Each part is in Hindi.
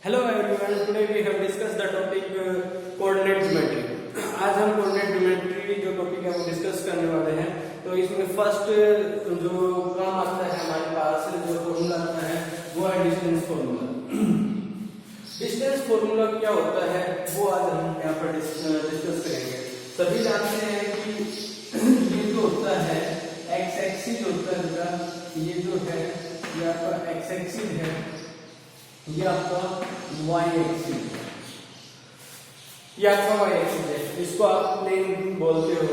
Hello everyone, today we have discuss the topic coordinate geometry. आज हम कोऑर्डिनेट ज्योमेट्री जो टॉपिक है वो डिस्कस करने वाले हैं। तो इसमें फर्स्ट जो काम आता है हमारे पास, जो फॉर्मूला आता है वो है डिस्टेंस फॉर्मूला। डिस्टेंस फॉर्मूला क्या होता है वो आज हम यहाँ पर डिस्कस करेंगे। सभी जानते हैं कि ये जो होता है एक्स एक्सिस होता है, ये जो है ये आपका एक्स एक्सिस है, ये आपका वाई एक्सिस है, ये आपका वाई एक्सिस है, इसको आप प्लेन बोलते हो।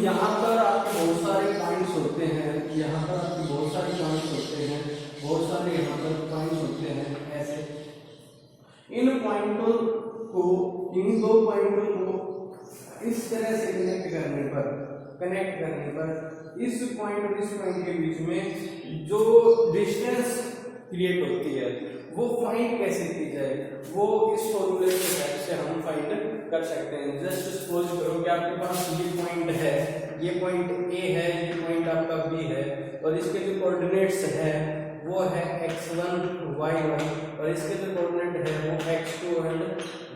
यहाँ पर आपके बहुत सारे पॉइंट्स होते हैं, यहाँ पर आपके बहुत सारे पॉइंट्स होते हैं, बहुत सारे यहाँ पर पॉइंट्स होते हैं। ऐसे इन पॉइंटों को, इन दो पॉइंटों को इस तरह से कनेक्ट करने पर इस पॉइंट और इस पॉइंट के बीच में जो डिस्टेंस क्रिएट होती है वो फाइंड कैसे की जाए, वो इस फॉर्मूले के हेल्प से हम फाइंड कर सकते हैं। जस्ट सपोज करो कि आपके पास ये पॉइंट है, ये पॉइंट ए है, ये पॉइंट आपका बी है, और इसके जो कोऑर्डिनेट्स है वो है x1 y1, और इसके जो कोऑर्डिनेट है वो x2 एंड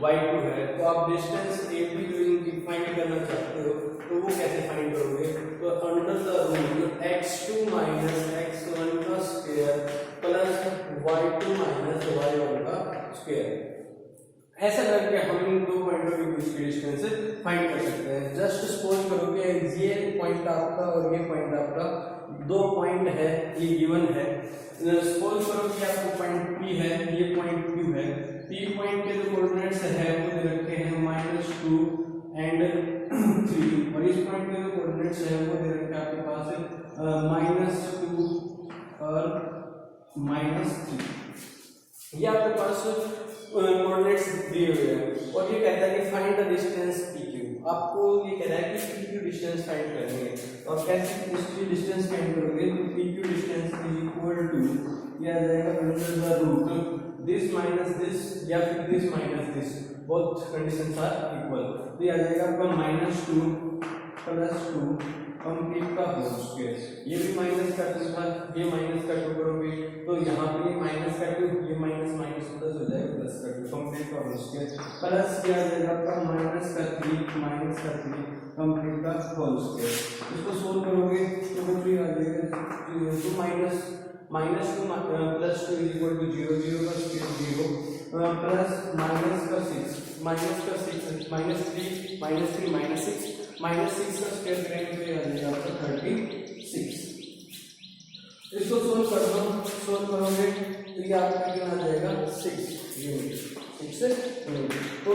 y2 है। तो आप डिस्टेंस ए बी जो इनकी फाइंड करना चाहते हो तो वो कैसे फाइंड करोगे? तो under the rule x2 minus x1 का square plus y2 minus y1 का स्क्वायर, ऐसा करके हम इन दो पॉइंटों के बीच की डिस्टेंस फाइंड कर सकते हैं। जस्ट सपोज करो कि ये पॉइंट आपका और ये पॉइंट आपका, दो पॉइंट है, ये गिवन है। सपोज करो कि आपको पॉइंट P है, ये पॉइंट Q है। P पॉइंट के जो कोऑर्डिनेट्स है वो दे रखे हैं -2 एंड 3, और इस पॉइंट के जो कोऑर्डिनेट्स है वो दे रखे हैं आपके पास -2 और -3। ये आपके पास कोऑर्डिनेट्स दिए हुए हैं, और ये कहता है कि फाइंड द डिस्टेंस PQ। आपको ये कह रहा है कि PQ डिस्टेंस फाइंड करनी है, और कैसे इसकी डिस्टेंस फाइंड करोगे? तो PQ distance is equal to, ये आ जाएगा under the root this minus this या फिर this minus this, both conditions are equal. तो ये आ जाएगा आपका -2 + 2 कंप्लीट का होल स्क्वायर। ये भी माइनस का 2 था, ये माइनस का 2 करोगे तो यहाँ पे माइनस का 2, ये माइनस माइनस प्लस हो जाएगा प्लस का 2 कंप्लीट का होल स्क्वायर, प्लस क्या आ जाएगा आपका -3 कंप्लीट का होल स्क्वायर। इसको सोल्व करोगे तो वो भी आ जाएगा 2 माइनस -2 + 2 इज इक्वल टू 0, 0 का स्क्वायर 0 प्लस -6 -3 -6 का स्क्वायर करेंगे तो आ जाएगा आपका 36। इसको सोल्व करोगे तो ये आपका क्या आ जाएगा 6 यूनिट। तो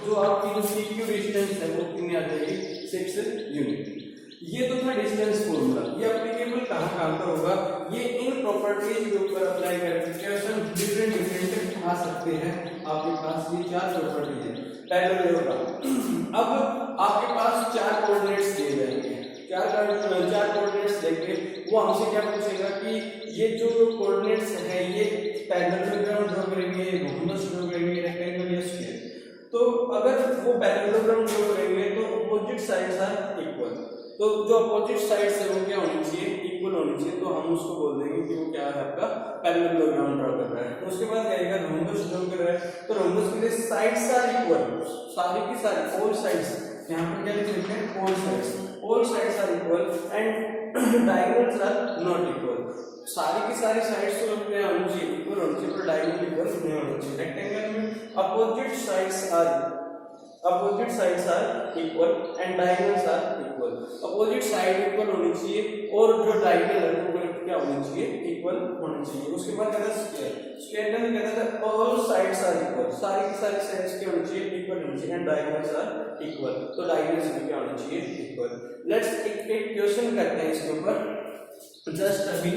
जो आपकी जो PQ डिस्टेंस है वो कितनी आ जाएगी? 6 यूनिट। ये तो था डिस्टेंस फॉर्मूला। ये एप्लीकेबल कहाँ काम पर होगा? ये इन प्रॉपर्टीज के ऊपर अप्लाई करके क्वेश्चन डिफरेंट आ सकते हैं। आपके पास ये 4 प्रॉपर्टीज है पैरेललोग्राम। अब आपके पास 4 कोऑर्डिनेट्स दिए जाएंगे, 4 कोऑर्डिनेट्स देंगे, वो हमसे क्या पूछेगा कि ये जो कोऑर्डिनेट्स है ये पैरेललोग्राम ड्रॉ करेंगे, रोम्बस ड्रॉ करेंगे, रेक्टेंगल या स्क्वायर। तो अगर वो पैरेललोग्राम ड्रॉ करेंगे तो अपोजिट साइड्स आर इक्वल। तो जो अपोजिट साइड्स है वो क्या होनी चाहिए? इक्वल होनी चाहिए। तो हम उसको बोल देंगे कि वो क्या है आपका पैरेललोग्राम ड्रॉ कर रहा है। तो उसके बाद कहेगा रोम्बस ड्रॉ कर रहा है, तो रोम्बस के लिए साइड्स आर इक्वल, सारी की सारी ऑल साइड्स, यहाँ पर क्या लिख सकते हैं? All sides are equal and diagonals are not equal. सारी की सारी साइड्स तो क्या होनी चाहिए? इक्वल होनी चाहिए, पर डायगोनल इक्वल नहीं होनी चाहिए। रेक्टेंगल में opposite sides are equal and diagonals are equal. Opposite side equal होनी चाहिए और जो डायगोनल है वो क्या होनी चाहिए? इक्वल होनी चाहिए। उसके बाद कहता है स्क्वायर में कहता है ऑल साइड्स आर इक्वल, सारी की सारी साइड्स क्या होनी चाहिए? इक्वल होनी चाहिए एंड डायगोनल्स आर इक्वल। तो डायगोनल्स भी क्या होनी चाहिए? इक्वल। लेट्स एक क्वेश्चन करते हैं इसके ऊपर। जस्ट अभी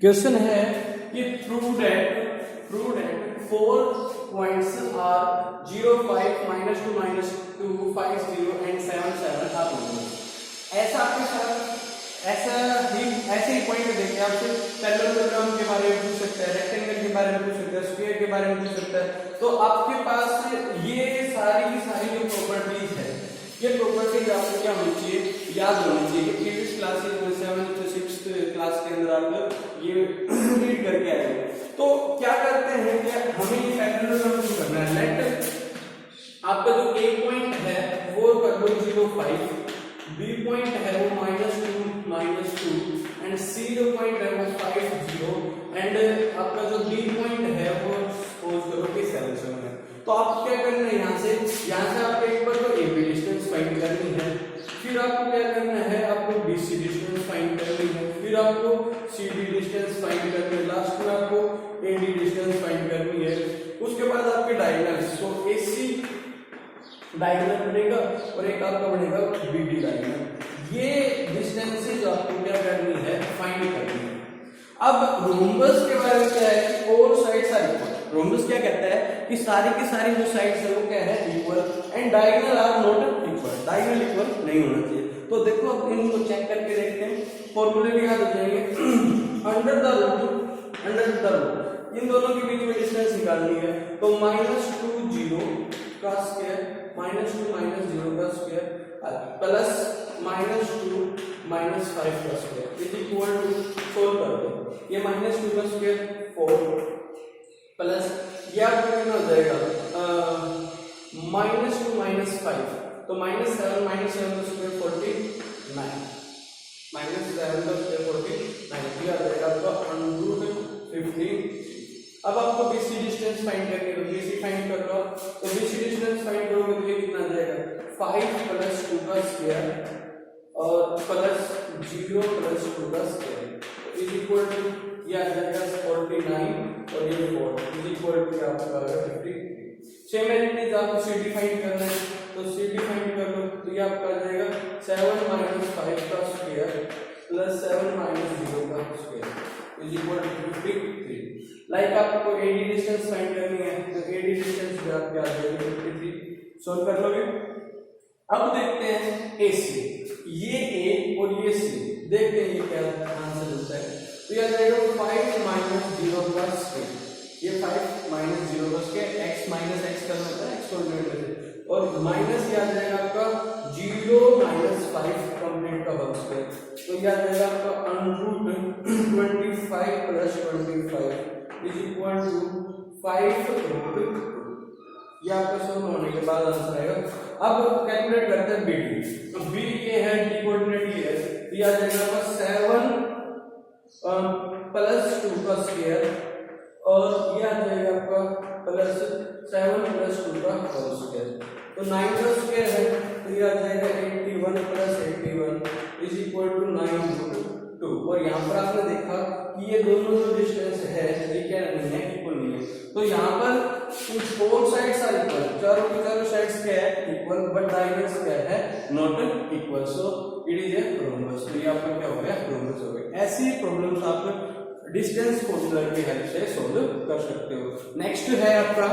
क्वेश्चन है कि prove that 4 points are 0, 5, -2, -2, 5, 0 and 7, 7 are numbers। ऐसा आपके साथ ऐसे ही पॉइंट देखे आपसे पैरेललोग्राम के बारे में पूछ सकता है, रेक्टेंगल के बारे में पूछ सकता है, स्क्वायर के बारे में पूछ सकता है। तो आपके पास ये सारी की सारी जो प्रॉपर्टीज है, ये प्रॉपर्टीज आपको क्या होनी चाहिए? याद होनी चाहिए। प्रीवियस क्लासेस में 7th 6th क्लास के अंदर आप ये रीड करके आए। तो क्या करते हैं कि हमें ये पैरेललोग्राम करना है। लेट आपका जो ए पॉइंट है वो कर लो 0.5, बी पॉइंट है वो -2 एंड सी जो पॉइंट है वो 5 एंड आपका जो डी पॉइंट है वो सपोज करो कि 7 है। तो आप क्या करना है, यहाँ से आपको एक बार तो AB डिस्टेंस फाइंड करनी है, फिर आपको क्या करना है, आपको BC डिस्टेंस फाइंड करनी है, फिर आपको CD डिस्टेंस फाइंड करनी है, लास्ट में आपको AD डिस्टेंस फाइंड करनी है। उसके बाद आपके डायगोनल्स, तो AC डायगोनल बनेगा और एक आपका बनेगा BD डायगोनल। ये डिस्टेंसेस आपको क्या करनी है, फाइंड करनी है। अब रोम्बस के बारे में क्या है कि all sides are equal. Rhombus क्या कहता है कि सारी की सारी जो साइड्स है वो क्या है, equal and diagonal are not equal. Diagonal equal नहीं होना चाहिए। तो देखो अब इनको चेक करके देखते हैं, फॉर्मूले भी याद हो जाएंगे। अंडर द रूट इन दोनों के बीच में डिस्टेंस निकालनी है, तो -2 0 का स्क्वायर -2 -0 का स्क्वायर प्लस -2 -5 का square is equal to, solve कर दो, ये -2 का स्क्वायर 4 प्लस ये आपका कितना हो जाएगा -2 -5, तो -7 का स्क्वायर 49 -7 का स्क्वायर 49 आ जाएगा आपका √15। अब आपको BC डिस्टेंस फाइंड करनी है, तो BC फाइंड कर लो। तो BC डिस्टेंस फाइंड करोगे तो ये कितना आ जाएगा, 5 + 2 का स्क्वायर और प्लस 0 + 2 का स्क्वायर इज इक्वल टू, ये आ जाएगा 49 और ये 4 इज इक्वल टू आपका 50। सेम एज आपको CD फाइंड करना है, तो CD फाइंड कर लो, तो ये आपका आ जाएगा 7 - 5 का स्क्वायर प्लस 7 - 0 का square is equal to 53। Like आपको AD डिस्टेंस फाइंड करनी है, तो AD डिस्टेंस भी आपके आ जाएगी 53। सोल्व कर लोगे। अब देखते हैं AC, ये A और ये C, देखते हैं ये क्या आंसर होता है। तो ये आ जाएगा 5 - 0 का स्क्वायर, ये 5 - 0 का स्क्वायर, x - x करना होता है x कोऑर्डिनेट में, और माइनस ये आ जाएगा आपका 0 - 5 कंप्लीट का होल स्क्वायर, तो ये आ जाएगा आपका √25 + 25 इज इक्वल टू 5√2। ये आपका सोल्व होने के बाद आंसर आएगा। अब कैलकुलेट करते हैं BD, तो B ये है, D कोऑर्डिनेट ये है, तो ये आ जाएगा आपका 7 + 2 का स्क्वायर और ये आ जाएगा आपका +7 + 2 का होल स्क्वायर, तो 9 का स्क्वायर है, तो ये आ जाएगा 81 + 81 इज इक्वल टू 9√2। और यहाँ पर आपने देखा कि ये दोनों जो डिस्टेंस है ये क्या नहीं है, इक्वल नहीं है। तो यहाँ पर फोर साइड्स आर इक्वल, चारों की चारों साइड्स क्या है, इक्वल, बट डायगोनल्स क्या है, not equal, so it is a rhombus. तो ये आपका क्या हो गया, रोम्बस हो गया। ऐसी प्रॉब्लम्स आप डिस्टेंस फॉर्मूला की हेल्प से सोल्व कर सकते हो। नेक्स्ट है आपका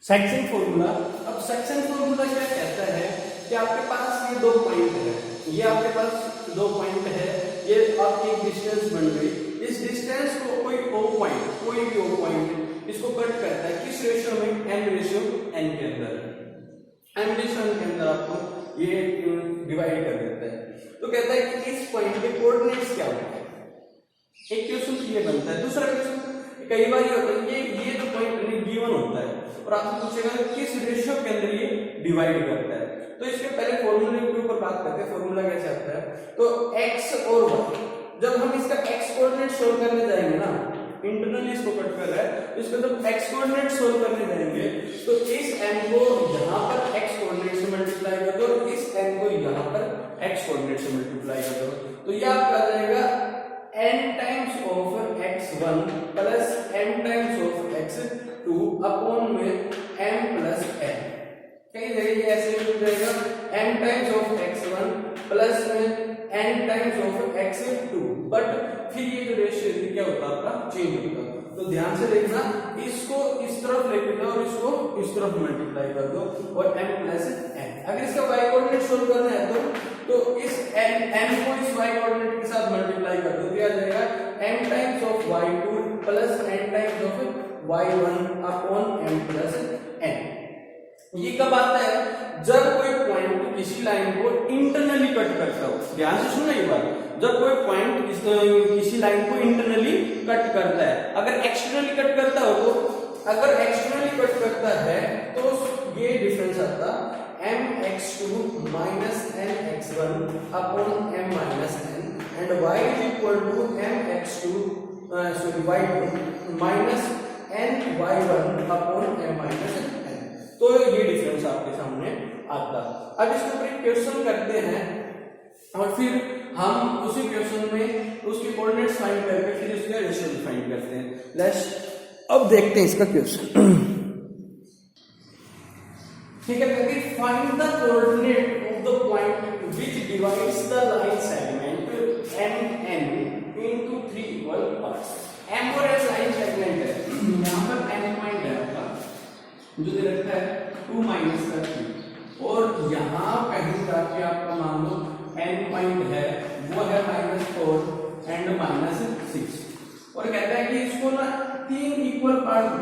सेक्शन फॉर्मूला। अब सेक्शन फॉर्मूला क्या कहता है कि आपके पास ये 2 पॉइंट है, ये आपके पास 2 पॉइंट है, ये आपकी एक डिस्टेंस बन गई। इस डिस्टेंस को कोई O पॉइंट, कोई भी O पॉइंट इसको कट करता है, किस रेशियो में, m/n के अंदर, m/n के अंदर आपको ये डिवाइड कर देता है। तो कहता है कि इस पॉइंट के कोऑर्डिनेट्स क्या होंगे। एक क्वेश्चन ये बनता है। दूसरा क्वेश्चन कई बार ये होता है, ये जो पॉइंट गिवन होता है और आपसे पूछेगा किस रेशियो के अंदर ये डिवाइड करता है। तो इसके पहले फॉर्मूले के ऊपर बात करते हैं, फॉर्मूला कैसे आता है। तो x और y, जब हम इसका x कोऑर्डिनेट सोल्व करने जाएंगे ना, इंटरनली इसको कट कर रहा है, इसको जब x कोऑर्डिनेट सोल्व करने जाएंगे तो इस n को यहां पर x कोऑर्डिनेट से मल्टीप्लाई कर दो और इस n को यहां पर x कोऑर्डिनेट से मल्टीप्लाई कर दो, तो ये आपका आ जाएगा n times of x1 plus n times of x2 upon में m प्लस n। कई जगह ये ऐसे मिल जाएगा n times of x1 plus में n times of x2, but फिर ये जो रेशियो है क्या होता है आपका, चेंज होता है। तो ध्यान से देखना, इसको इस तरफ लेके जाओ और इसको इस तरफ मल्टीप्लाई कर दो और m प्लस n। अगर इसका y कोऑर्डिनेट सोल्व करना है तो इस n को इस y कोऑर्डिनेट के साथ मल्टीप्लाई कर दो, क्या आ जाएगा m times of y2 plus n times of y1 upon m plus n। ये कब आता है, जब कोई पॉइंट किसी लाइन को इंटरनली कट करता हो। ध्यान से सुनना ये बात, जब कोई पॉइंट किसी लाइन को इंटरनली कट करता है। अगर एक्सटर्नली कट करता हो तो अगर एक्सटर्नली कट करता है तो ये डिफरेंस आता mx2 minus nx1 upon m minus n and y is equal to y2 minus ny1 upon m minus n। तो ये डिफरेंस आपके सामने आता। अब इसके ऊपर एक क्वेश्चन करते हैं और फिर हम उसी क्वेश्चन में उसके कोऑर्डिनेट्स फाइंड करके फिर इसका रेशियो फाइंड करते हैं। लेट्स अब देखते हैं इसका क्वेश्चन। ठीक है, कहते हैं find the coordinate of the point which divides the line segment MN into 3 equal parts. M और S लाइन सेगमेंट है, यहां पर N पॉइंट है आपका जो दे रखा है 2 माइनस का 3 और यहां कहीं जाके आपका मान लो N पॉइंट है वो है -4 एंड -6 और कहता है कि इसको ना 3 इक्वल पार्ट,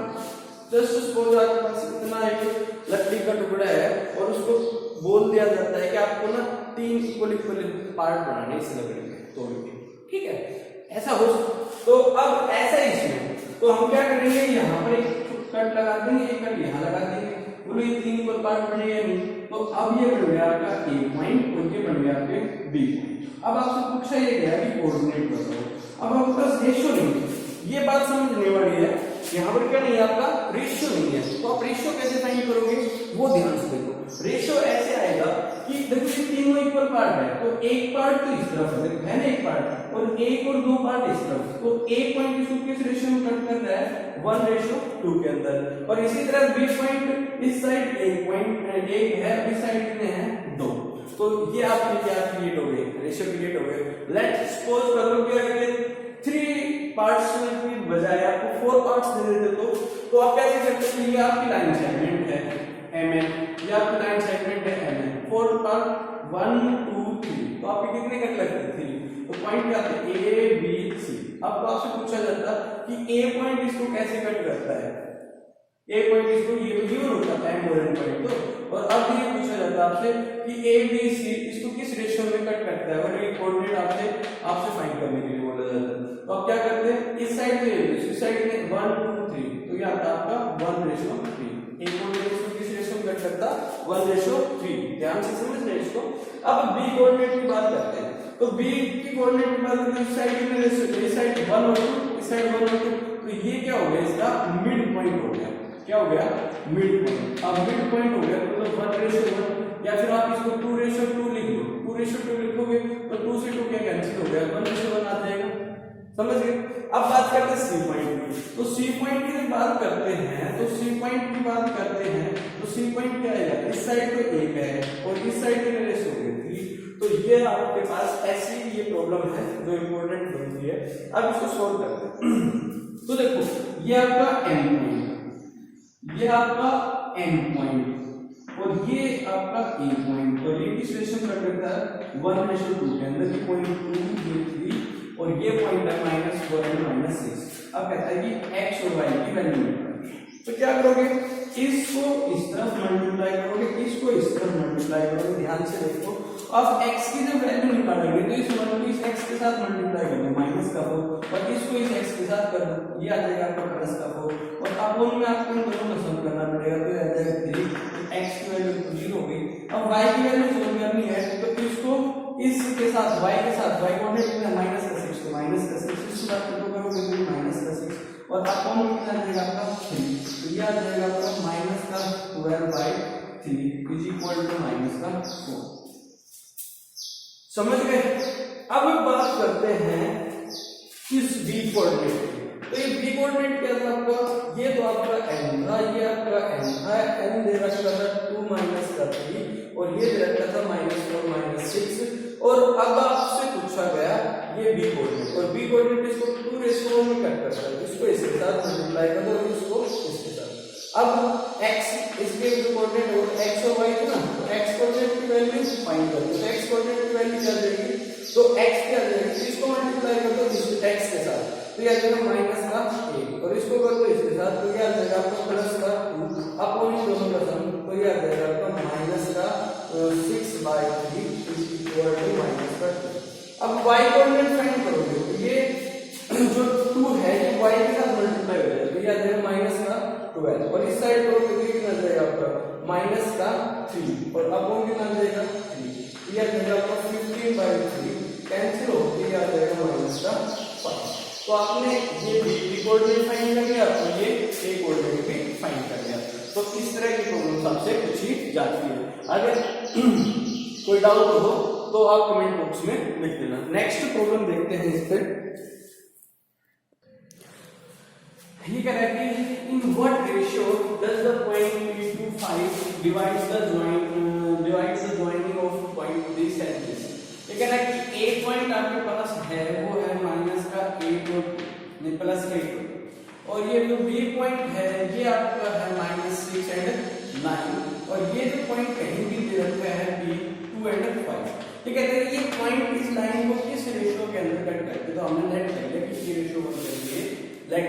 जस्ट सपोज आपके पास इतना एक लकड़ी का टुकड़ा है और उसको बोल दिया जाता है कि आपको ना 3 इक्वल पार्ट बनाने इस लकड़ी के तोड़ के, ठीक है, ऐसा हो। तो अब ऐसा इसमें तो हम क्या करेंगे, यहाँ पर एक कट लगा देंगे, एक कट यहाँ लगा देंगे, बोलो ये 3 इक्वल पार्ट बनेगा नहीं। तो अब ये बन गया आपका A पॉइंट और ये बन गया आपके B पॉइंट। अब आपसे पूछा ये गया कि कोऑर्डिनेट बताओ। अब आपके पास रेशियो नहीं है, ये बात समझने वाली है। यहाँ पर क्या नहीं है, आपका रेशियो नहीं है, तो आप रेशियो कैसे फाइंड करोगे वो ध्यान से देखो। रेशियो ऐसे आएगा कि देखो ये तीनों इक्वल पार्ट है तो एक पार्ट तो इस तरफ है ना, एक पार्ट और एक और 2 पार्ट इस तरफ, तो एक पॉइंट इसको किस रेशियो में कट कर रहा है 1:2 के अंदर। और इसी तरह बी पॉइंट इस साइड एक पॉइंट एक है, इस साइड कितने हैं 2, तो ये आपके क्या क्रिएट हो गए, रेशियो क्रिएट हो गए। लेट्स सपोज कर लो कि अगर 3 पार्ट्स की बजाय आपको 4 पार्ट्स दे देते तो आप कैसे करते हैं, ये आपकी लाइन सेगमेंट है MN, ये आपकी लाइन सेगमेंट है MN, 4 पार्ट 1 2 3, तो आपके कितने कट लगते हैं 3, तो पॉइंट क्या आते हैं A B C। अब तो आपसे पूछा जाता कि A पॉइंट इसको कैसे कट करता है, A पॉइंट इसको ये होता है M और N पॉइंट, तो और अब ये पूछा जाता है आपसे कि A B C इसको किस रेशियो में कट करता है, और ये कोऑर्डिनेट आपसे फाइंड करने के लिए बोला जाता है। तो आप क्या करते हैं, इस साइड में इस साइड में 1 2 3, तो ये आता है आपका 1:3। एक कोऑर्डिनेट इसको किस रेशियो में कट करता 1:3, ध्यान से समझना इसको। अब B कोऑर्डिनेट की बात करते हैं, तो B की कोऑर्डिनेट की बात करते हैं, इस साइड कितने रेशियो, इस साइड 1 और 2, इस साइड 1 और 2, तो ये क्या हो गया, इसका मिड पॉइंट हो गया। क्या हो गया, मिड पॉइंट। अब मिड पॉइंट हो गया मतलब 1:1, या फिर आप इसको 2:2 लिख लो, 2:2 लिखोगे तो 2 से 2 क्या कैंसिल हो गया, 1:1 आ जाएगा, समझ गए। अब बात करते हैं सी पॉइंट की, तो सी पॉइंट की जब बात करते हैं तो सी पॉइंट की बात करते हैं तो सी पॉइंट क्या आएगा, इस साइड तो 1 है और इस साइड की रेशियो हो गई 3, तो ये आपके पास ऐसी ये प्रॉब्लम है जो इंपॉर्टेंट बनती है। अब इसको सॉल्व करते हैं। तो देखो ये आपका M पॉइंट, ये आपका N पॉइंट और ये आपका A पॉइंट, और ये किस रेशियो में कट करता है 1:2 के अंदर, ये पॉइंट 2 ये 3 और ये पॉइंट है -4 एंड -6। अब कहता है कि x और y की वैल्यू निकालो, तो क्या करोगे, इसको इस तरफ मल्टीप्लाई करोगे, इसको इस तरफ मल्टीप्लाई करोगे, ध्यान से देखो। अब x की जब वैल्यू निकालोगे तो इस x के साथ मल्टीप्लाई कर दो -4 और इसको इस x के साथ कर दो, ये आ जाएगा आपका +4 और अपोन में आपको इन दोनों को सम करना पड़ेगा, तो आ जाएगा 3, x की वैल्यू 0 हो गई। अब y की वैल्यू सॉल्व करनी है तो इसको इसके साथ y के साथ y कोऑर्डिनेट कितना -6, तो -6 इसके साथ तो करोगे तो -6 और अपोन में कितना आ जाएगा आपका 3, तो ये आ जाएगा आपका -12/3 इज इक्वल टू -4। समझ गए। अब बात करते हैं इस B कोऑर्डिनेट की, तो ये B कोऑर्डिनेट क्या था आपका, ये तो आपका n था, ये आपका n था, n दे रखा था 2 माइनस का 3 और ये दे रखा था -4 -6, और अब आपसे पूछा गया ये B कोऑर्डिनेट, और B कोऑर्डिनेट इसको 2:1 में कट करता है, इसको इसके साथ मल्टीप्लाई कर दो, इसको इसके साथ। अब x इसके जो कोऑर्डिनेट हो x और y थे ना, तो x कोऑर्डिनेट की वैल्यू फाइंड कर दो, तो x कोऑर्डिनेट की वैल्यू क्या जाएगी, तो x क्या जाएगी, इसको मल्टीप्लाई कर दो इस x के साथ, तो ये आ जाएगा -1 और इसको कर दो इसके साथ, तो ये आ जाएगा आपका +2 अपॉन इन दोनों का सम, तो ये आ जाएगा आपका -6/3 इक्वल टू -2। अब y कोऑर्डिनेट फाइंड करोगे तो ये जो 2 है ये y के साथ मल्टीप्लाई हो जाएगा, तो ये आ जाएगा माइनस का 12 और इस साइड करोगे तो ये कितना जाएगा आपका माइनस का 3 और अपॉन कितना जाएगा 3, ये आ जाएगा आपका 15/3 कैंसिल हो के आ जाएगा माइनस का 5। तो आपने ये b कोऑर्डिनेट फाइंड कर लिया और ये a कोऑर्डिनेट भी फाइंड कर लिया। तो इस तरह की प्रॉब्लम आपसे पूछी जाती है। अगर कोई डाउट हो तो आप कमेंट बॉक्स में लिख देना। नेक्स्ट प्रॉब्लम देखते हैं इस पे। ये कह रहा है कि in what ratio does the point P25 divides the joining of point this and this. ये कह रहा है कि एक पॉइंट आपके पास है वो है माइनस का 8 और प्लस 8 और ये जो बी पॉइंट है ये आपका है -6 एंड 9 और ये जो पॉइंट कहीं भी दे रखा है B2 एंड 5। ठीक है, तो ये पॉइंट इस लाइन को किस रेशियो के अंदर कट करते हैं, तो हमने लेट कर लिया कि ये रेशियो वन के लिए लेट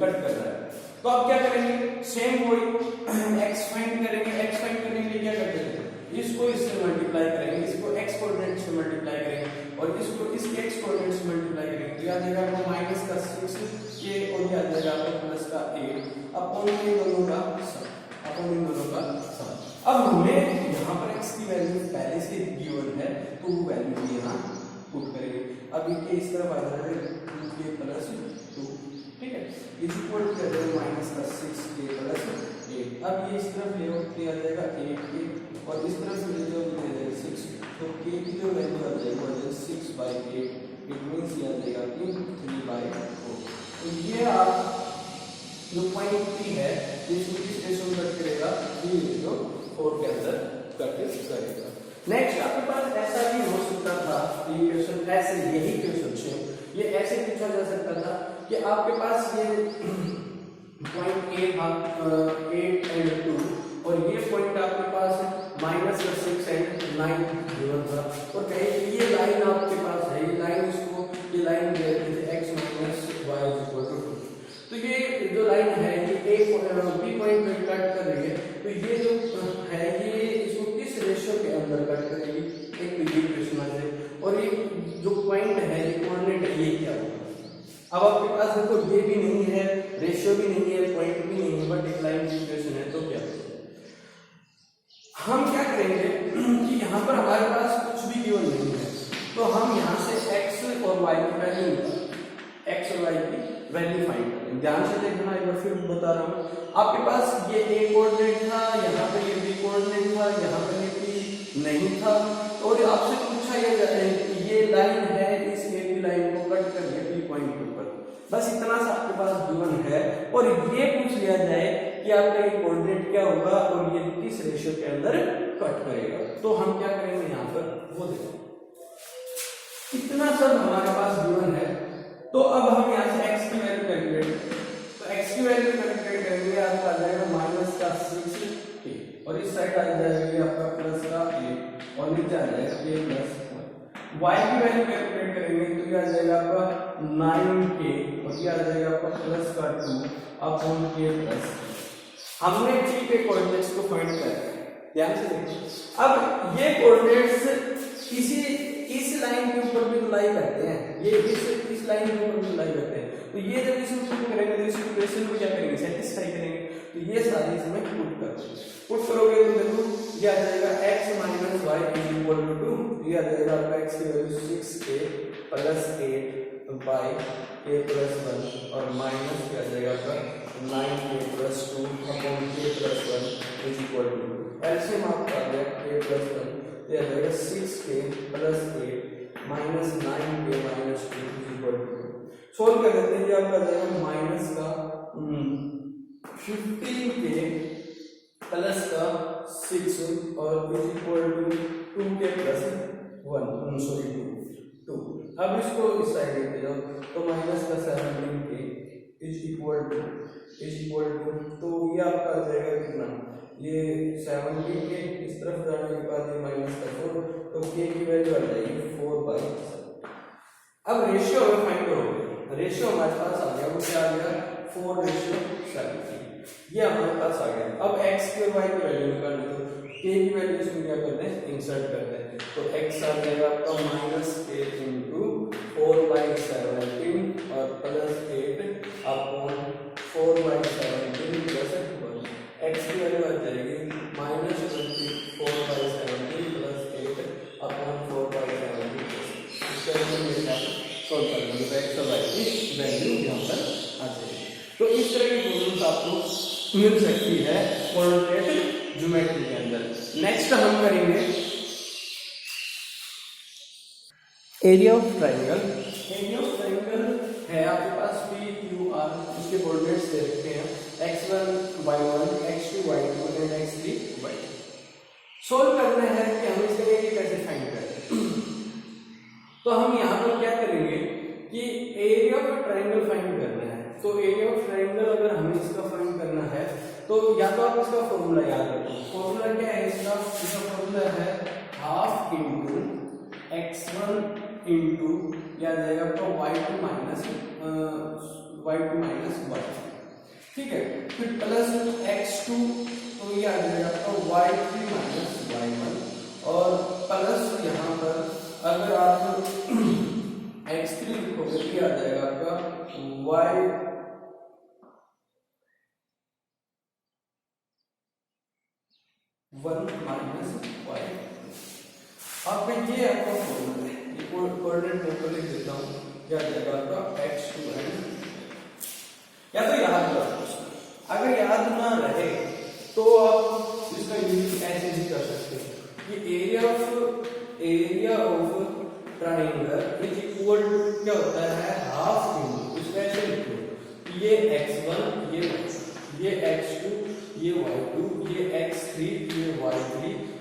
कट कर रहा है। तो अब क्या करेंगे, सेम वही x फाइंड करेंगे। x फाइंड करने के लिए क्या करते हैं, इसको इससे मल्टीप्लाई करेंगे, इसको x कोऑर्डिनेट से मल्टीप्लाई करेंगे और इसको इसके x कोऑर्डिनेट से मल्टीप्लाई करेंगे, तो याद आएगा आपको माइनस का 6 के और याद आएगा आपको प्लस का 8 अपॉन इन दोनों का सम, अपॉन इन दोनों का सम। अब हमें यहाँ पर x की वैल्यू पहले से गिवन है तो वो वैल्यू यहाँ पुट करेंगे। अब ये इस तरफ आ जाएगा 2k प्लस 2, ठीक है, इज इक्वल टू माइनस का 6k प्लस 8। अब ये इस तरफ ले आ जाएगा 8k और इस तरफ ले जाओगे 6, तो k की जो वैल्यू आ जाएगी वो 6/8, इट मींस ये आ जाएगा 3/4। तो ये आप जो पॉइंट P है इसको किस रेशियो में कट करेगा, 3:4 के अंदर कट करेगा। नेक्स्ट आपके पास ऐसा भी हो सकता था, ये क्वेश्चन ऐसे यही क्वेश्चन है, ये ऐसे पूछा जा सकता था कि आपके पास ये पॉइंट A था 8 एंड 2 और ये पॉइंट आपके पास -6 एंड 9 गिवन था और कहे कि ये लाइन आपके पास है, ये लाइन इसको ये लाइन दे रही है x - y = 2। तो ये जो लाइन है ये B पॉइंट पे कट कर रही है, तो ये जो है ये इसको किस रेशियो के अंदर कट करेगी, एक तो ये क्वेश्चन है और ये जो पॉइंट है ये कोऑर्डिनेट है, ये क्या होगा। अब आपके पास देखो ये भी नहीं है, रेशियो भी नहीं है, पॉइंट भी नहीं है, बट एक लाइन की इक्वेशन है, तो क्या हम क्या करेंगे कि यहाँ पर हमारे पास कुछ भी गिवन नहीं है, तो हम यहाँ से x और y की वैल्यू फाइंड करेंगे। ध्यान से देखना, एक बार फिर बता रहा हूँ, आपके पास ये a कोऑर्डिनेट था, यहाँ पे ये b कोऑर्डिनेट था, यहाँ पे ये p नहीं था और आपसे पूछा ये लाइन है, इस a की लाइन को कट कर दिया p पॉइंट के ऊपर, बस इतना सा आपके पास गिवन है और ये पूछ लिया जाए कि आपका ये कोऑर्डिनेट क्या होगा और ये किस रेशियो के अंदर कट करेगा। तो हम क्या करेंगे यहाँ पर वो देखो, इतना सब हमारे पास गिवन है। तो अब हम यहाँ से x की वैल्यू कैलकुलेट, तो x की वैल्यू कैलकुलेट करेंगे, आपका आ जाएगा -6k और इस साइड आ जाएगा आपका प्लस का 8 और नीचे आ जाएगा a + 1। y की वैल्यू कैलकुलेट करेंगे तो ये आ जाएगा आपका 9k और ये आ जाएगा आपका प्लस का 2 अपॉन k प्लस। हमने t के कोऑर्डिनेट्स को फाइंड कर लिया, ध्यान से देखिए। अब ये कोऑर्डिनेट्स इस लाइन के ऊपर भी लाई करते हैं, ये इस लाइन के ऊपर भी लाई करते हैं, तो ये जब इसको पुट करेंगे तो इस इक्वेशन को क्या करेंगे, सेटिस्फाई करेंगे, तो ये सारे इसमें पुट करोगे तो देखो ये आ जाएगा x - y = 2, ये आ जाएगा आपका x की वैल्यू 6k प्लस 8/a + 1 और माइनस क्या आ जाएगा आपका 9k + 2 अपॉन k + 1 = 2। एलसीएम आपका आ गया k + 1, ये आ जाएगा 6k + 8 माइनस 9k - 2 = 2। सोल्व कर देते हैं, ये आपका आ जाएगा माइनस का 15k प्लस का 6 और = 2k + 1 2। अब इसको इस साइड लेके जाओ तो माइनस का 17k तो ये आपका आ जाएगा कितना, ये 17k इस तरफ जाने के बाद ये माइनस का 4, तो k की वैल्यू आ जाएगी 4/7। अब रेशियो में फाइंड करोगे, रेशियो हमारे पास आ गया, वो क्या आ गया 4:7, ये हमारे पास आ गया। अब x की और y की वैल्यू निकालनी, तो k की वैल्यू इसमें क्या करते हैं, इंसर्ट करते हैं, तो x आ जाएगा आपका -8 इंटू 4/17 और +8 अपॉन 4/17 प्लस 1। x की वैल्यू आ जाएगी -24/17 प्लस 8 अपॉन 4/17। इसके लिए मेरे साथ सॉल्व करना है, तो x और y की वैल्यू यहाँ पर आ जाएगी। तो इस तरह की प्रॉब्लम्स आपको मिल सकती है क्वाड्रेटिक ज्योमेट्री के अंदर। नेक्स्ट हम करेंगे area of triangle. Area of triangle है आपके पास पी क्यू आर, इसके कोऑर्डिनेट्स दे रखे हैं x1 y1 x2 y2 and x3 y2। Solve करना है कि हम इसका एरिया कैसे फाइंड करें। तो हम यहाँ पर क्या करेंगे कि एरिया ऑफ ट्राइंगल फाइंड करना है। तो एरिया ऑफ ट्राइंगल अगर हमें इसका फाइंड करना है तो या तो आप इसका फॉर्मूला याद रखो। फॉर्मूला क्या है इसका फॉर्मूला है हाफ इंटू x1 इंटू क्या जाएगा आपका y2 माइनस y। ठीक है, फिर प्लस x2 तो ये आ जाएगा आपका y3 माइनस y1 और प्लस यहाँ पर अगर आप x3 लिखोगे तो आ जाएगा आपका y1 माइनस y। आपका ये आपका फॉर्मूला है, ये कोऑर्डिनेट मैं तो लिख देता हूँ, क्या जाएगा आपका x2 एंड या तो याद रखो। अगर याद ना रहे तो आप इसका यूज ऐसे भी कर सकते हैं कि area of triangle is equal to क्या होता है हाफ इंटू, इसको ऐसे लिखो ये x1 ये x2 ये y2 ये x3 ये y3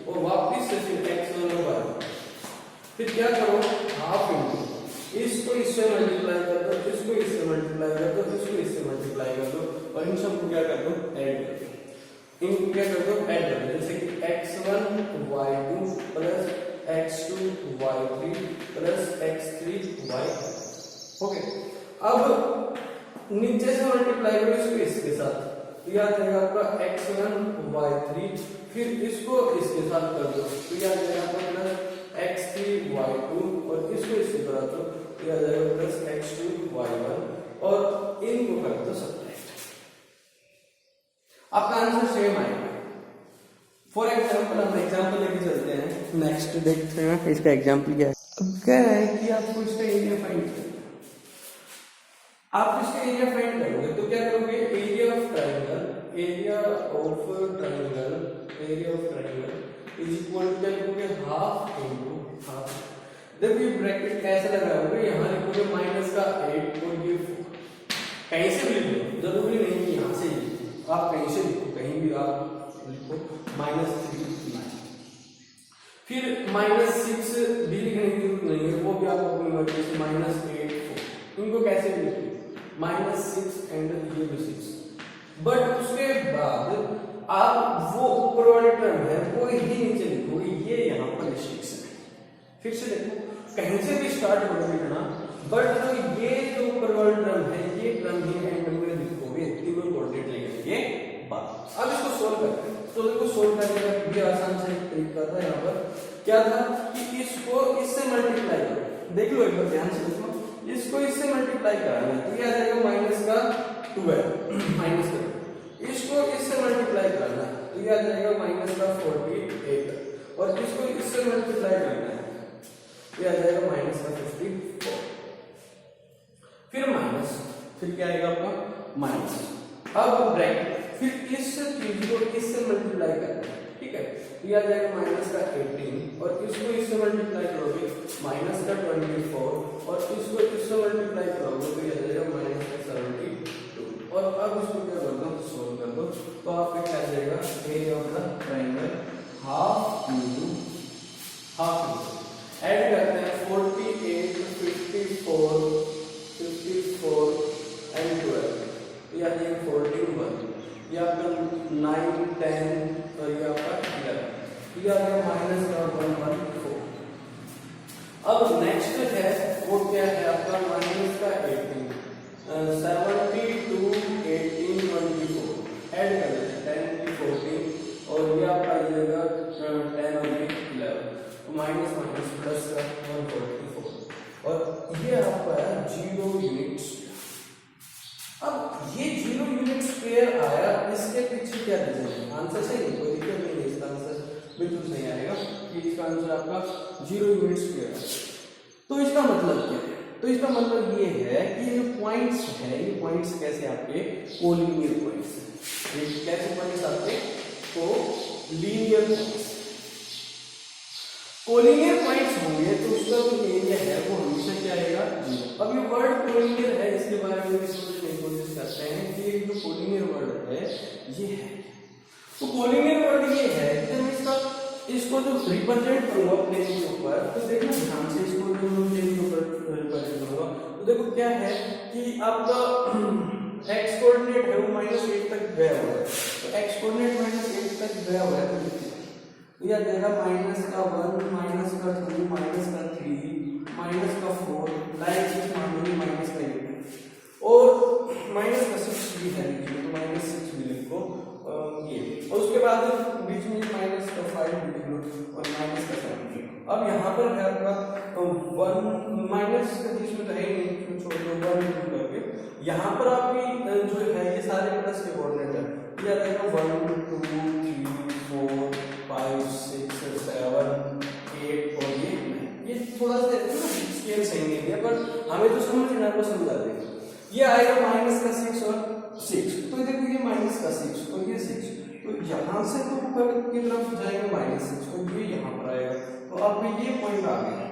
और वापस से फिर x1 और y। फिर क्या करो हाफ इंटू, इसको इससे मल्टीप्लाई कर दो, इसको इससे मल्टीप्लाई कर दो, इसको इससे मल्टीप्लाई कर दो और इन सबको क्या कर दो ऐड कर दो। इनको क्या कर दो ऐड कर दो, जैसे कि x1 y2 plus x2 y3 plus x3 y। Okay, अब नीचे से मल्टीप्लाई करो इसको इसके साथ, यह आ जाएगा आपका x1 y3, फिर इसको इसके साथ कर दो तो यह आ जाएगा आपका प्लस x3 y2 और इसको इससे करा दो तो यह आ जाएगा प्लस x2 y1 और इनको कर दो सब्ट्रैक्ट, आपका आंसर सेम आएगा। फॉर एग्जाम्पल हम एग्जाम्पल लेके चलते हैं, नेक्स्ट देखते हैं इसका एग्जाम्पल क्या है। अब कह रहा है कि आपको इसका एरिया फाइंड करना है। आप इसका एरिया फाइंड करोगे तो क्या करोगे, area of triangle is equal to क्या लिखोगे हाफ इंटू हाफ। देखो ये ब्रैकेट कैसे लगाओगे, यहाँ लिखोगे माइनस का 8 और ये 4, कहीं से भी लिखो, जरूरी नहीं कि यहाँ से लिखो, आप कहीं से लिखो, कहीं भी आप लिखो -3 फिर -6 भी लिखने की जरूरत नहीं है, वो भी आप अपनी मर्जी से -8 4, इनको कैसे भी लिखो -6 एंड ये भी 6। बट उसके बाद आप वो ऊपर वाले टर्म है वो ही नीचे लिखोगे, ये यहाँ पर रिस्ट्रिक्शन है। फिर से देखो कहीं से भी स्टार्ट करोगे लिखना, बट जो ये जो ऊपर वाला टर्म है ये टर्म ही एंड में लिखोगे, तीनों कोऑर्डिनेट लेंगे बाद। अब इसको सोल्व करते हैं, तो इसको सोल्व करने का भी आसान से एक तरीका था। यहाँ पर क्या था कि इसको इससे मल्टीप्लाई करो, देख लो एक बार ध्यान से देखो, इसको इससे मल्टीप्लाई कराना है तो ये आ जाएगा -12 माइनस करो, इसको इससे मल्टीप्लाई करना है तो ये आ जाएगा -48 और इसको इससे मल्टीप्लाई करना है ये आ जाएगा -54, फिर माइनस, फिर क्या आएगा आपका माइनस। अब ब्रैकेट, फिर इस चीज को इससे मल्टीप्लाई करना है, ठीक है, ये आ जाएगा -18 और इसको इससे मल्टीप्लाई करोगे -24 और इसको इससे मल्टीप्लाई करोगे तो ये आ जाएगा -72 और अब इसको क्या कर दो सोल्व कर दो तो आपका क्या आ जाएगा area of the triangle half into half add करते हैं 48 54 एंड 12 ये आ जाएगा 14 1 ये आपका 9 10 और ये आपका 11 ये आ गया -114। अब नेक्स्ट है वो क्या है आपका माइनस का 18 72 18 24 ऐड कर लेते हैं 10 14 और ये आपका आ जाएगा 10 और 11 तो -12 स्क्वायर आया, इसके पीछे क्या रीजन है? आंसर सही है, कोई दिक्कत नहीं है, इसका आंसर बिल्कुल सही आएगा कि इसका आंसर आपका 0 यूनिट स्क्वायर है। तो इसका मतलब क्या है? तो इसका मतलब ये है कि ये पॉइंट्स है, ये पॉइंट्स कैसे आपके कोलिनियर पॉइंट्स हैं। ये कैसे पॉइंट्स आपके कोलिनियर पॉइंट्स। कोलिनियर पॉइंट्स होंगे तो उसका जो एरिया है वो हमेशा क्या आएगा? अब ये वर्ड कोलिनियर है, इसके बारे में भी समझने की कोशिश करते हैं कि ये जो कोलिनियर वर्ड है ये है। तो कोलिनियर वर्ड ये है कि मैं इसको जो रिप्रेजेंट करूंगा प्लेन के ऊपर, तो देखना ध्यान से, इसको जो मैं प्लेन के ऊपर रिप्रेजेंट करूंगा तो देखो क्या है कि आपका x कोऑर्डिनेट है वो -8 तक गया हुआ है। तो x कोऑर्डिनेट -8 तक गया हुआ है तो यह देगा -1 -2 -3 -4 लाइक -8 और -6 भी है, तो -6 भी लिखो ये, और उसके बाद बीच में -5 भी लिख लो और -7 भी लिखो। अब यहाँ पर है आपका 1 माइनस के बीच में तो है नहीं, छोड़ दो 1 करके। यहाँ पर आपकी जो है ये सारे प्लस के कोऑर्डिनेट है, ये रहेगा 1 2 3 4 5 6 7 8 और ये थोड़ा सा स्केल सही नहीं है पर हमें तो समझना है, समझा देंगे। ये आएगा -6 और 6, तो देखो ये -6 और ये 6, तो यहाँ से तो ऊपर की तरफ जाएगा -6 और ये यहाँ पर आएगा, तो अब ये पॉइंट आ गया,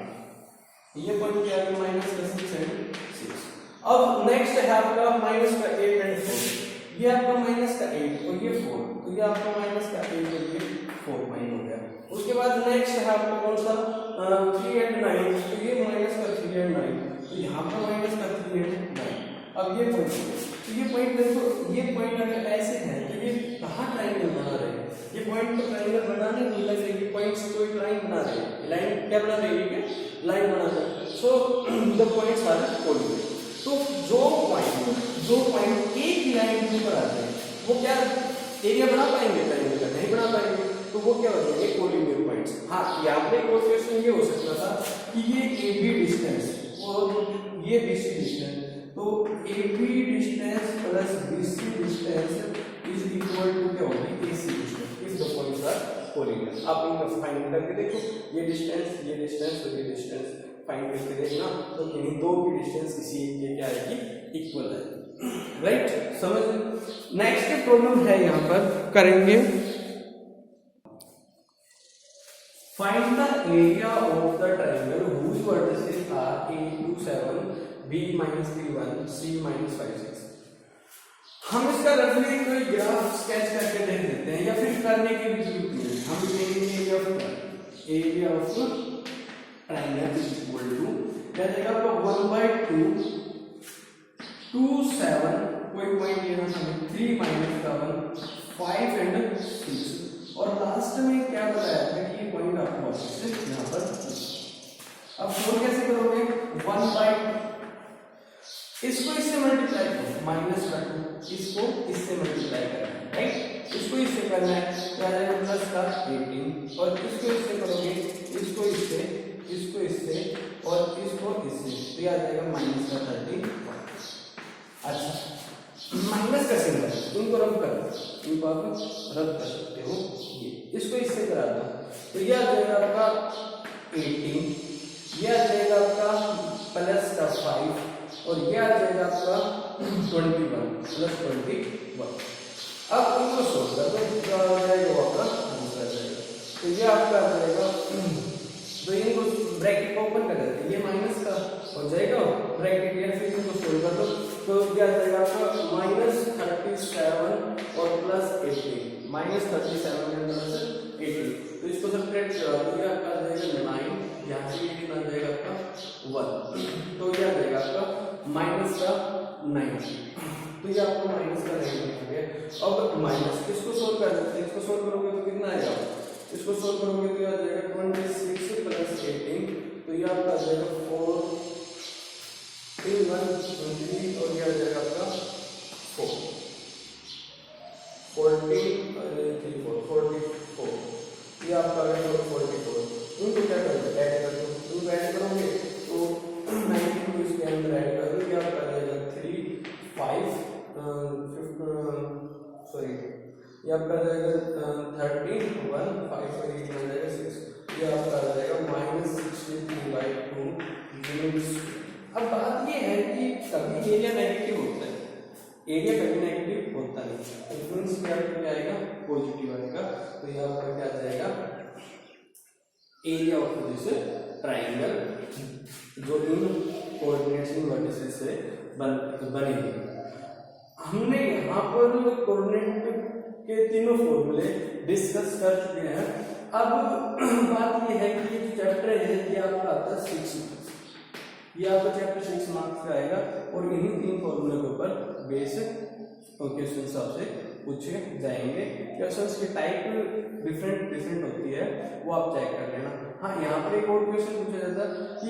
ये पॉइंट क्या है? -6 एंड 6। अब नेक्स्ट है आपका -8 एंड 4, ये आपका -8 और ये 4, तो ये आपका -8 और ये 4 पॉइंट हो गया। उसके बाद नेक्स्ट है आपका कौन सा? 3 एंड 9, तो ये -3 एंड 9, तो यहाँ पर -3 एंड 9। अब ये पॉइंट, तो ये पॉइंट देखो, ये पॉइंट अगर ऐसे है तो ये कहाँ ट्रायंगल बना रहे हैं? ये पॉइंट तो ट्रायंगल बनाने नहीं लग रही, पॉइंट्स कोई लाइन बना रहे हैं, लाइन क्या बना रही है? लाइन बना रहे हैं। So the points are collinear. तो जो पॉइंट एक ही लाइन के ऊपर आते हैं वो क्या एरिया बना पाएंगे? ट्रायंगल का नहीं बना पाएंगे, तो वो क्या हो जाएंगे? Collinear points. हाँ, यहाँ पे एक और क्वेश्चन ये हो सकता था कि ये AB डिस्टेंस और ये BC डिस्टेंस, तो AB distance plus BC distance is equal to क्या होगी? AC distance. इस दो पॉइंट्स आर कोलिनियर। आप इनको फाइंड करके देखो, ये डिस्टेंस और ये डिस्टेंस फाइंड करके देखना, तो इन्हीं दो की डिस्टेंस इसी के क्या आएगी? इक्वल आएगी, राइट? समझ। नेक्स्ट प्रॉब्लम है यहाँ पर करेंगे, find the area of the triangle whose vertices are A 2 7 B -3 1 C -5 6। हम इसका रफली कोई ग्राफ स्केच करके देख लेते हैं, या फिर करने की भी जरूरत नहीं है। हम लेंगे area of triangle is equal to क्या देगा आपको? 1/2 2 7 कोई पॉइंट लेना हमें 3 -7 5 एंड 6, और लास्ट में क्या बताया था कि ये पॉइंट आपको वापस यहाँ पर। अब फोर कैसे करोगे? 1/2 इसको इससे मल्टीप्लाई करो, -2 इसको इससे मल्टीप्लाई करना है, राइट? इसको इससे करना है तो आ जाएगा प्लस का 18, और इसको इससे करोगे, इसको इससे और इसको इससे, तो ये आ जाएगा -30। अच्छा, माइनस का सिंबल इनको रब कर दो, इनको आप रब कर सकते हो। ये इसको इससे करा दो तो ये आ जाएगा आपका 18, ये आ जाएगा आपका प्लस का 5 और ये आ जाएगा आपका 21 प्लस 21। अब इनको सोल्व कर दो, क्या आ जाएगा? आपका आंसर आ जाएगा। तो ये आपका आ जाएगा, तो इनको ब्रैकेट ओपन कर देते हैं, ये माइनस का हो जाएगा ब्रैकेट, या फिर इनको सोल्व कर दो तो क्या आ जाएगा आपका -37 और प्लस 18, -37 एंड प्लस 18। तो इसको सब्ट्रैक्ट करा दो, ये आपका आ जाएगा 9, यहाँ से ये कितना आ जाएगा आपका 1, तो ये आ जाएगा आपका -9, तो ये आपको -9 आ गया। अब माइनस इसको सोल्व कर सकते हैं, इसको सोल्व करोगे तो कितना आएगा? इसको सोल्व करोगे तो ये आ जाएगा 26 प्लस 18, तो ये आपका आ जाएगा 4 3 1 23 और ये आ जाएगा आपका 4 14 44, ये आपका आ गया 44। इनको क्या करोगे? ऐड कर दो, इनको ऐड करोगे तो 19 को इसके अंदर ऐड कर दो, ये आपका आ जाएगा 3 5 ये आपका आ जाएगा 13 1 5 और 8 बन जाएगा 6, ये आपका आ जाएगा -63/2 यूनिट्स। अब बात ये है कि कभी एरिया नेगेटिव होता है, एरिया कभी नेगेटिव होता नहीं, तो यूनिट्स में आपका क्या आएगा, पॉजिटिव आएगा। तो ये आपका क्या आ जाएगा, एरिया ऑफ दिस ट्राइंगल जो इन कोऑर्डिनेट्स इन वर्टिसेस से बनेगी। हमने यहाँ पर कोऑर्डिनेट के तीनों फॉर्मूले डिस्कस कर चुके हैं। अब बात ये है कि ये चैप्टर है ये आपका आता है 6 मार्क्स, ये आपका चैप्टर 6 मार्क्स का आएगा और इन्हीं 3 फॉर्मूले के ऊपर बेसिक क्वेश्चन आपसे पूछे जाएंगे। क्वेश्चंस की टाइप डिफरेंट होती है, वो आप चेक कर लेना। हाँ, यहाँ पर एक और क्वेश्चन पूछा जाता है कि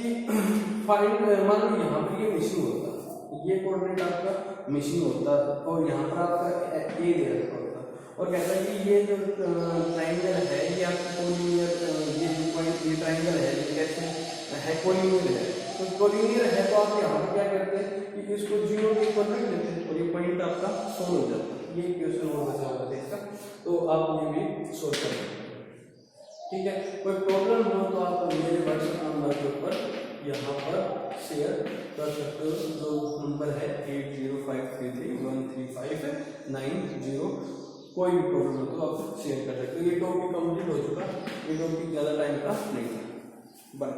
फाइंड, मान लो यहाँ पर ये मिसिंग होता, ये कोऑर्डिनेट आपका मिसिंग होता और यहाँ पर आपका ए दे रखा होता और कहता है कि ये जो ट्राइंगल है ये आपका कोलिनियर, ये जो पॉइंट ये ट्राइंगल है ये कैसे है, कोलिनियर है। तो कोलिनियर है तो आप यहाँ पर क्या करते हैं कि इसको 0 के इक्वल रख लेते हैं और ये पॉइंट आपका सोल्व हो जाता है। ये क्वेश्चन और बचा हुआ है इसका, तो आप ये भी सोल्व कर सकते हैं। ठीक है, कोई प्रॉब्लम हो तो आप मेरे व्हाट्सएप नंबर के ऊपर यहाँ पर शेयर कर सकते हो, जो नंबर है 8053313590। कोई भी प्रॉब्लम हो तो आप शेयर कर सकते हो। ये टॉपिक कंप्लीट हो चुका, ये टॉपिक ज़्यादा टाइम का नहीं है। बाय।